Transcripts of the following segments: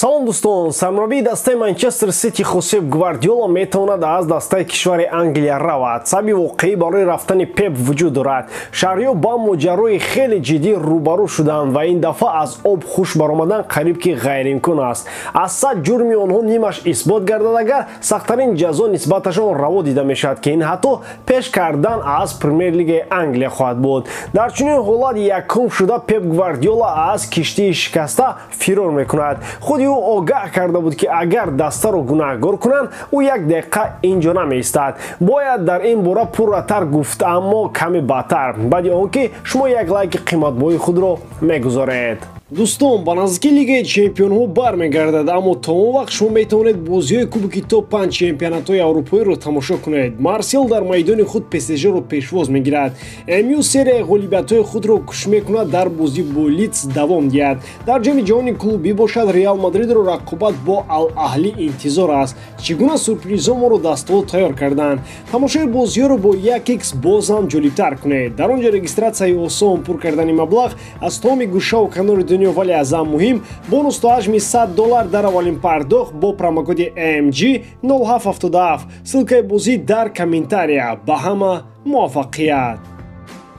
салом дӯстон, сармураббии дастаи Манчестер Сити Хосеп Гвардиола метавонад аз дастаи кишвари Англия равад. Сабаби воқеӣ барои рафтани Пеп вуҷуд дорад. Шаҳриё ба моҷарои хеле ҷиддӣ рӯбарӯ шуданд ва ин дафъа аз об хуш баромадан қариб ки ғайриимкон аст. Аз сад ҷурми онҳо нимаш исбот гардад, агар сахттарин ҷазо нисбаташон раво дида мешавад ки ин ҳатто пеш кардан аз Премер Лигаи Англия хоҳад буд. Дар чунин ҳолат якум шуда Пеп Гвардиола аз киштии шикаста фирор мекунад. Худи ӯ огаҳ карда буд ки агар дастаро гунаҳгор кунанд, ӯ як дақиқа инҷо намеистад. Бояд дар ин бора пурратар гуфт, аммо каме баъдтар, баъди он ки шумо як лайки қиматбоҳи худро мегузоред. Дӯстон, ба наздикии Лигаи Чемпионҳо бармегардад, аммо то он вақт шумо метавонед бозиҳои Кубоки топ-5 чемпионатҳои Аврупоиро тамошо кунед. Марсел дар майдони худ ПСЖ-ро пешвоз мегирад. МЮ серияи ғолибиятҳои худро кӯшиш мекунад дар бозӣ бо Лидс давом диҳад. Дар ҷами ҷаҳони клубӣ бошад, Реал Мадридро рақобат бо Ал-Аҳлӣ интизор аст. Чӣ гуна сюрпризҳо моро дастҳо тайёр карданд? Тамошои бозиҳоро бо 1x боз ҳам ҷолибтар кунед. Дар он ҷо регистратсияи осон, пур кардани маблағ аз тамоми гӯшаву канори вале аз ҳам муҳим, бонус то ҳаҷми $100 дар аввалин пардохт бо промокоди AMG 0777. ссилкаи бозӣ дар комментария. Ба ҳама муваффақият.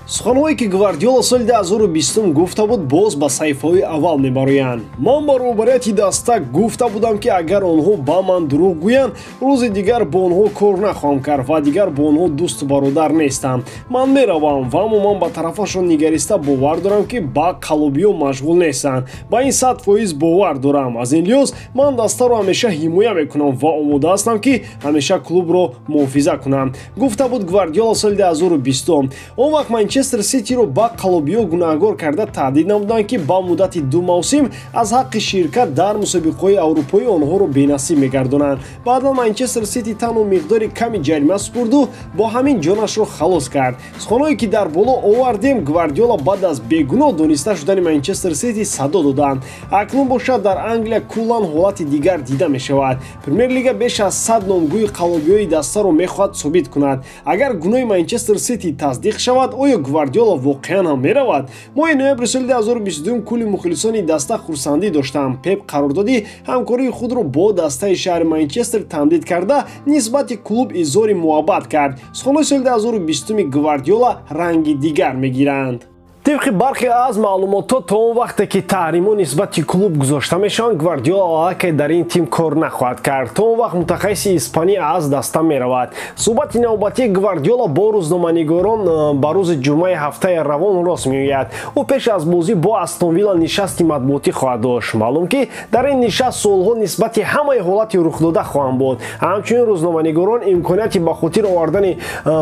суханҳое ки Гвардиола соли 2020 гуфта буд боз ба саҳифаҳои аввал мебароянд. ман ба роҳбарияти даста гуфта будам ки агар онҳо ба ман дурӯғ гӯянд, рӯзи дигар бо онҳо кор нахоҳам кард ва дигар бо онҳо дӯсту бародар нестам. Ман меравам ва аммо ман ба тарафашон нигариста бовар дорам ки ба қаллобиҳо машғул нестанд. Ба ин 100% бовар дорам. Аз ин лиҳоз ман дастаро ҳамеша ҳимоя мекунам ва омода ҳастам ки ҳамеша клубро муҳофиза кунам, гуфта буд Гвардиола соли 2020. Он вақт Манчестер Ситиро ба қаллобиҳо гунаҳгор карда таҳдид намуданд ки ба муддати 2 мавсим аз ҳаққи ширкат дар мусобиқаҳои аврупоӣ онҳоро бенасиб мегардонанд. Баъдан Манчестер Сити танҳо миқдори ками ҷарима супурду бо ҳамин ҷонашро халос кард. суханҳое ки дар боло овардем, Гвардиола баъд аз бегуноҳ дониста шудани Манчестер Сити садо доданд. Акнун бошад дар Англия куллан ҳолати дигар дида мешавад. Премер Лига беш аз 100 номгӯи қаллобиҳои дастаро мехоҳад собит кунад. Агар гуноҳи Манчестер Сити тасдиқ шавад, оё Гвардиола воқеан ҳам меравад? Моҳи ноябри соли 2022 кулли мухлисони даста хурсандӣ доштанд. Пеп қарордоди ҳамкории худро бо дастаи шаҳри Манчестер тамдид карда, нисбати клуб изҳори муҳаббат кард. суханҳои соли 2020 Гвардиола ранги дигар мегиранд. طبق برخی از معلومات تا اون وقتی که تحریم‌ها نسبت کلوب گذاشته میشن، گواردیولا که در این تیم کار نخواهد کرد. تا اون وقت متخصص اسپانی از دست میرود. صحبت نوبتی گواردیولا با روزنامه‌نگاران به روز جمعه هفته روان راست میآید. او پیش از بازی با استون ویلا نشست مطبوعاتی خواهد داشت. معلوم که در این نشست سوال‌ها نسبت همه حالات رخ داده خواهند بود. همچنین روزنامه‌نگاران امکاناتی به خاطر آوردن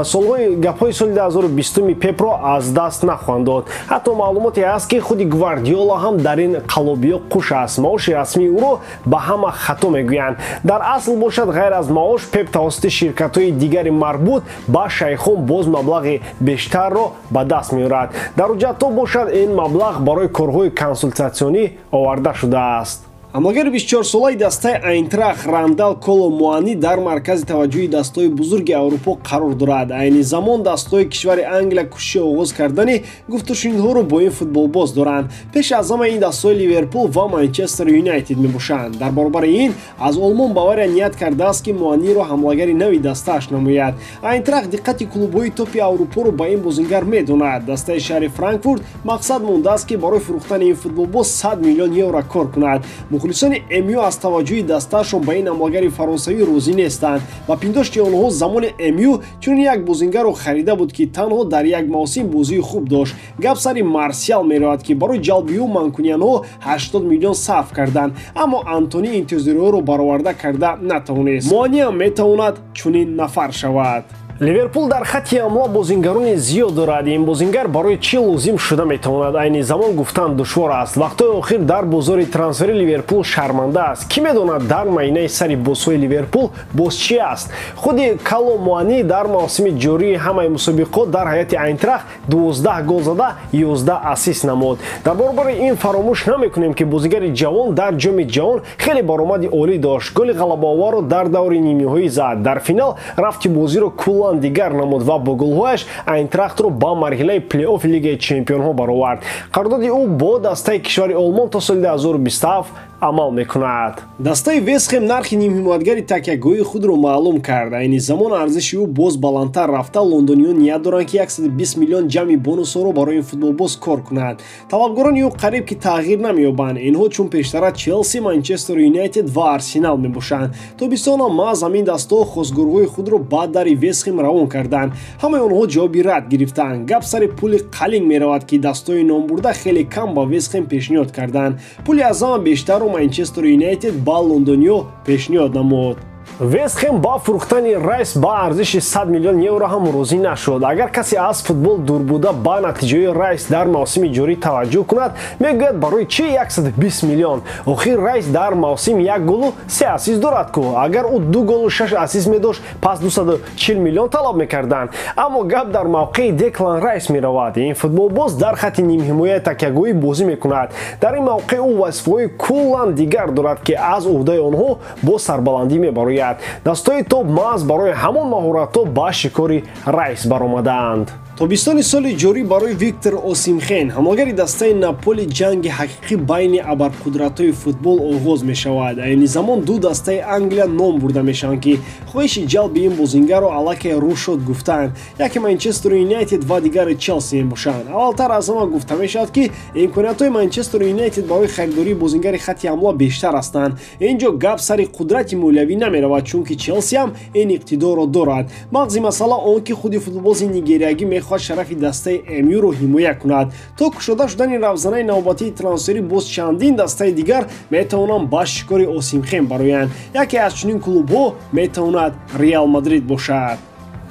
سال‌های گپ‌های سال 2020 پپ را از دست نخواهند داد. ҳатто маълумоте ҳаст ки худи Гвардиола ҳам дар ин қаллобиҳо қуш аст. маоши расмии ӯро ба ҳама хато мегӯянд. дар асл бошад, ғайр аз маош, Пеп тавассути ширкатҳои дигари марбут ба шайхон боз маблағи бештарро ба даст меорад. дар ҳуҷҷатҳо бошад, ин маблағ барои корҳои консултатсионӣ оварда шудааст. ҳамлагари 24-солаи дастаи Айнтрахт Рандал Коло Муани дар маркази таваҷҷӯҳи дастаҳои бузурги Аврупо қарор дорад. айни замон дастаҳои кишвари Англия кӯшиши оғоз кардани гуфтушунидҳоро бо ин футболбоз доранд. пеш аз ҳама ин дастаҳои Ливерпул ва Манчестер Юнайтед мебошанд. дар баробари ин, аз Олмон Бавария ният кардааст ки Муаниро ҳамлагари нави дастааш намояд. Айнтрахт диққати клубҳои топи Аврупоро ба ин бозингар медонад. дастаи шаҳри Франкфурт мақсад мондааст ки барои фурӯхтани ин футболбоз 100 миллион евро кор кунад. мухлисони МЮ аз таваҷҷӯҳи дастаашон ба ин ҳамлагари фаронсавӣ розӣ нестанд. ба пиндошти онҳо, замони МЮ чунин як бозингарро харида буд ки танҳо дар як мавсим бозии хуб дошт. гап сари Марсиал меравад ки барои ҷалби ӯ манкуниянҳо 80 миллион сарф карданд, аммо Антони интизориҳоро бароварда карда натавонист. Муани ҳам метавонад чунин нафар шавад. ливерпул дар хатти ҳамла бозингарони зиёд дорад. ин бозингар барои чӣ лозим шуда метавонад? айни замон гуфтан душвор аст. вақтҳои охир дар бозори трансфери ливерпул шарманда аст. кӣ медонад дар маинаи сари бозҳои ливерпул боз чӣ аст? худи Кало Муани дар мавсими ҷории ҳамаи мусобиқот дар ҳайати Айнтрахт 12 гол зада, 11 ассист намуд. дар борбори ин фаромӯш намекунем ки бозигари ҷавон дар ҷоми ҷаҳон хеле баромади олӣ дошт. голи ғалабаоварро дар даври нимниҳоӣ зад. дар финал рафти бозиро куллан дигар намуд ва бо голҳояш Айнтрахтро ба марҳилаи плей-оффи Лигаи Чемпионҳо баровард. қарордоди ӯ бо дастаи кишвари Олмон то соли 2027 амал мекунад. Дастаи Вест Хэм нархи нимҳимоятгари такягӯи худро маълум кард. Айни замон арзиши ӯ боз баландтар рафта, лондониён ният доранд ки 120 миллион ҷамъи бонусҳоро барои ин футболбоз кор кунад. Талабгорони ӯ қариб ки тағйир намеёбанд. Инҳо чун пештара Челси, Манчестер Юнайтед ва Арсенал мебошанд. Тобистона маъз ҳамин дастаҳо хосгурӯҳои худро ба дари Вест Хэм равон карданд. Ҳамаи онҳо ҷавоби рад гирифтанд. Гап сари пули қалин меравад ки дастаҳои номбурда хеле кам ба Вест Хэм пешниҳод карданд. Пули аз ҳама бештарро Манчестер Юнайтед ба лондониё пешниҳод намуд. Вест Хэм ба фурӯхтани Райс ба арзиши 100 миллион евро ҳам розӣ нашуд. Агар касе аз футбол дур буда ба натиҷаи Райс дар мавсими ҷорӣ таваҷҷӯҳ кунад, мегӯяд барои чӣ 120 миллион? Охир Райс дар мавсим 1 голу 3 ассист дорад ку. Агар ӯ 2 голу 6 ассист медошт, пас 240 миллион талаб мекарданд. Аммо гап дар мавқеи Деклан Райс меравад. Ин футболбоз дар хатти нимҳимояи такягӯӣ бозӣ мекунад. Дар ин мавқеъ ӯ вазифаҳои куллан дигар дорад ки аз уҳдаи онҳо бо сарбаландӣ мебарояд. Дастаҳои топ маҳз барои ҳамон маҳоратҳо ба шикори Райс баромаданд. Тобистони соли ҷорӣ барои Виктор Осимхен, ҳамлагари дастаи Наполи, ҷанги ҳақиқӣ байни абарқудратҳои футбол оғоз мешавад. Айни замон ду дастаи Англия ном бурда мешаванд ки хоҳиши ҷалби ин бозингарро аллакай рӯ шуд гуфтанд. Яке Манчестер Юнайтед ва дигаре Челси мебошанд. Аввалтар аз ҳама гуфта мешавад ки имкониятҳои Манчестер Юнайтед барои харидории бозингари хатти ҳамла бештар ҳастанд. Инҷо гап сари қудрати молиявӣ наменавад, чунки Челси ҳам ин иқтидорро дорад. мағзи масъала он ки худи футболбози нигериягӣ мехоҳад шарафи дастаи МЮ-ро ҳимоя кунад. То кушода шудани равзанаи навбатии трансферӣ боз чандин дастаи дигар метавонанд ба шикори Осимхен бароянд. Яке аз чунин клубҳо метавонад Реал Мадрид бошад.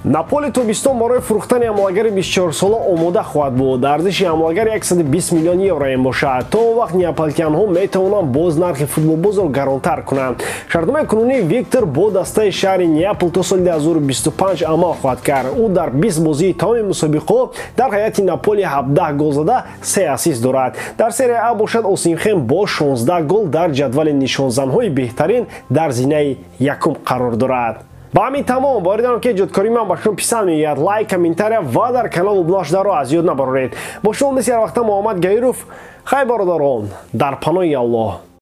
Наполи тобистон барои фурӯхтани ҳамлагари 24-сола омода хоҳад буд. Арзиши ҳамлагари 120 миллион евро мебошад. То он вақт неаполитянҳо метавонанд боз нархи футболбозро гаронтар кунанд. Шартномаи кунунии Виктор бо дастаи шаҳри Неапол то соли 2025 амал хоҳад кард. Ӯ дар 20 бозии тамоми мусобиқаҳо дар ҳайати Наполи 17 гол зада 3 ассист дорад. Дар серия А бошад Осимхен бо 16 гол дар ҷадвали нишонзанҳои беҳтарин дар зинаи якум қарор дорад. ба ҳамин тамом бориданам ки ҷодкории ман ба шумо писанд меояд. лайк, комментария ва дар канал обуна шуданро аз ёд набароред. бо шумо мисли ҳар вақта Муҳаммад Гаиров. хай бародарон, дар паноҳи Аллоҳ.